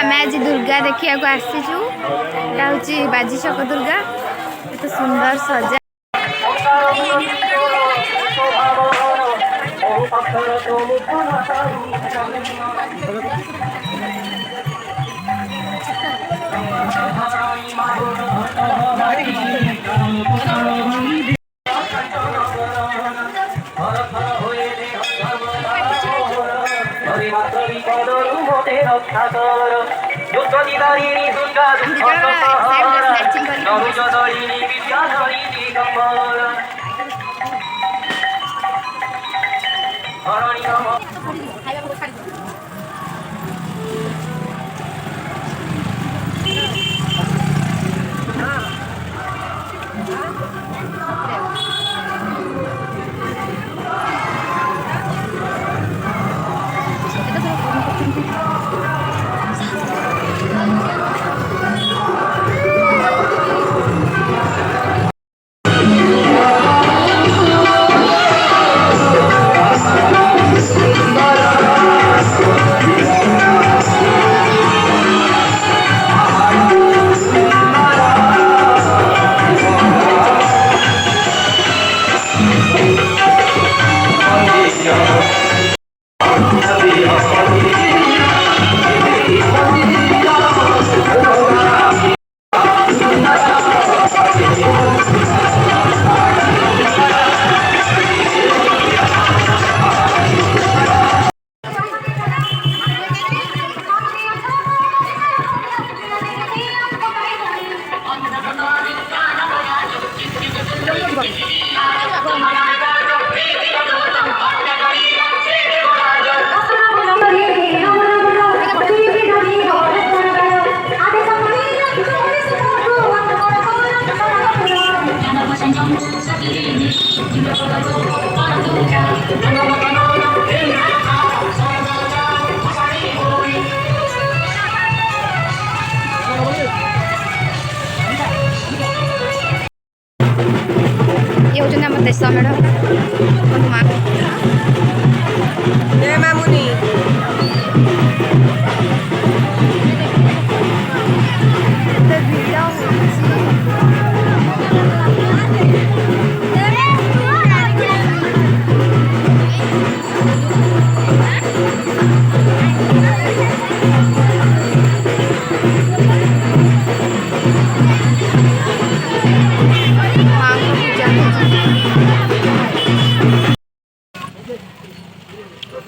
आम आज दुर्गा देखा आसीचु हूँ बाजी छक दुर्गा एत सुंदर सजा ये आम देश मेढ़ जय मामुनी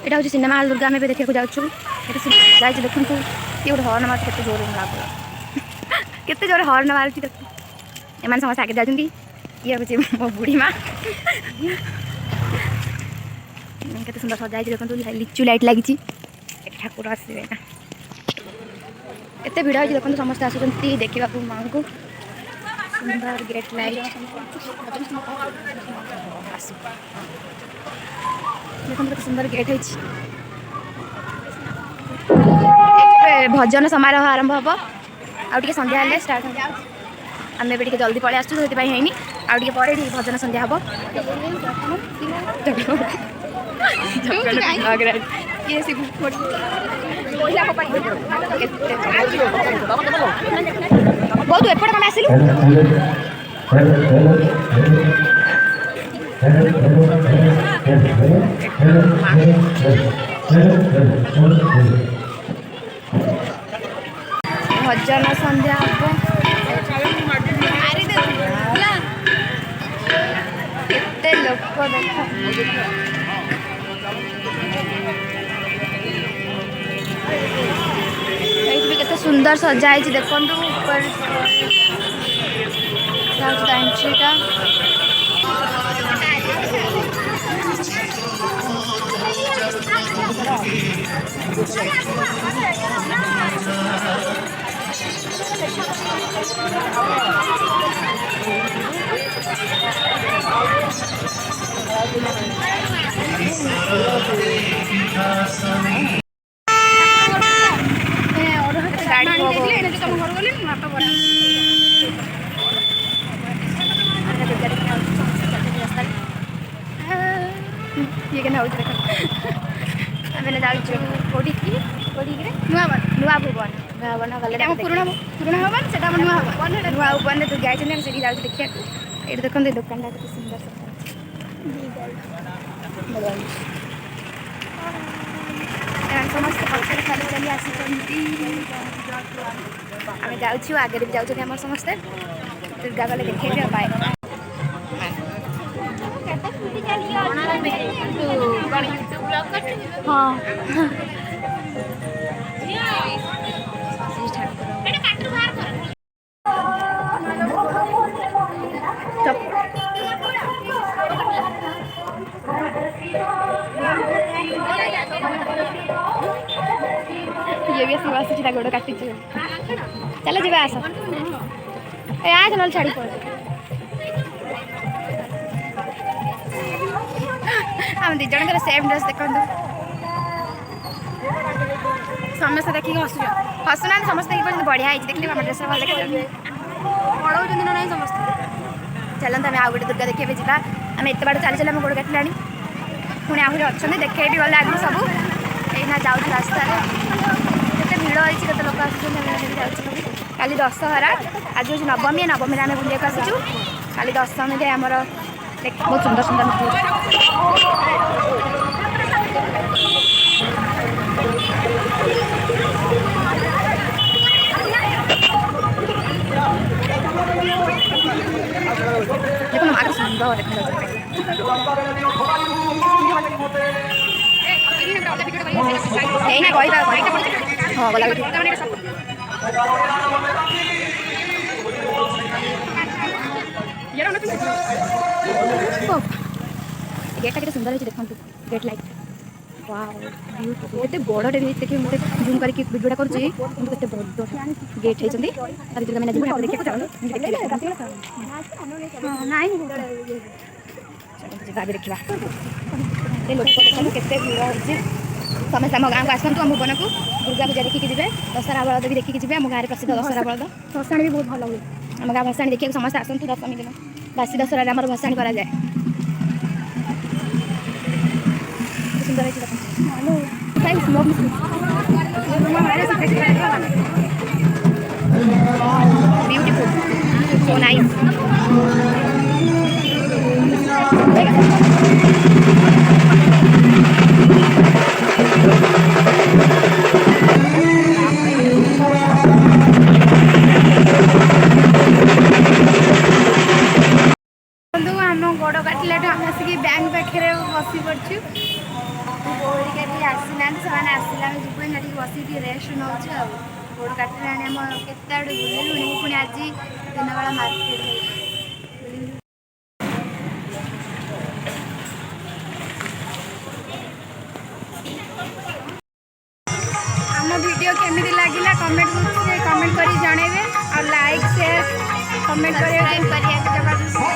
यहाँ हूँ सिनेमा हल दुर्गा आम देखा जाऊँ जाए देखु ये गोटे हर्न मार के जोर लागू के जोर हर्न मारुति देख एम समस्त आगे जाती ये हूँ मो बुढ़ी माँ के सुंदर सजा देखो लिचु लाइट लगी ठाकुर आसवे ना एत भिड़ हो देखो समस्त आसुँच देखा माँ को सुंदर गेट लाइट देखो केते सुंदर गेट है भजन समारोह आरंभ हम आउ संध्या हेल्ले स्टार्ट आम ए जल्दी पलि आसु से है आउ पर भजन संध्या हम बहुत एपटे कम आसिलु भजन संध्या केते लोक देख केते सुंदर सजाई देखो ऊपर एंट्रीटा ये क्या आम जाऊँ कोटी नुआ भुवन गले पुराना भवन से नुआ भुवन दुर्गा आई से देखिए ये देखते दुकान के सुंदर समस्त पक्षर चली चली आसी आम जाऊँ आगे भी जाऊँ आम समस्ते दुर्गा गले देखिए बाय हाँ ये भी आस गोड़ काटी चल जी आस आज ना छाड़ी पड़ आम दी जन सेम ड्रेस देखो समस्त देखिए हसुना समस्त बढ़िया है देखिए आम ड्रेस भल देखा पढ़ाऊँ ना ना समस्त चलते आम आउ गए दुर्गा देखा जावा आम एत बार चली चल गोड़ काटिला पुणी आहरी अच्छा देखे भी गले आगे सब यही जाऊँ रास्ता केते भिड़ होती केते लोक आसली दशहरा आज हूँ नवमी नवमी आम बुलिया आसीचु काली दशमी आमर बहुत सुंदर सुंदर देखो आगे सुंदर देखा हाँ गला गेटा के सुंदर है देखो गेट लाइट वाओ ब्यूटीफुल केते बड़ देखिए मुझे जूम करके वीडियोटा कर केते बड़ गेट है दुर्गा मैंने देखिए नाइन देखा केते भीड़ होती समस्त आम गाँव को आसतु आम भुवन को दुर्गा पूजा देखिए जी दशहरा बलद भी देखिए जी आम गाँव में प्रसिद्ध दशहरा बलद भसाणी भी बहुत भल हुए आम गाँव भसाणी देखिए समस्त आसतु दशमी दिन बासी दशहरा आम भसाणी करा जाए सुंदर ब्यूटीफुल सो नाइस आम गोड़ काटिला आम आसिक बैंक पाखे बसी पड़ू बोरिका भी आसीना से आसला जीव बस रेस्ट नौ गोड़ काटिला आम केते आड़े बुलू पुणी आज दिन बेला मार्केट आम वीडियो केमी लगे कमेंट कमेंट कर जनइबे और लाइक शेयर कमेंट कर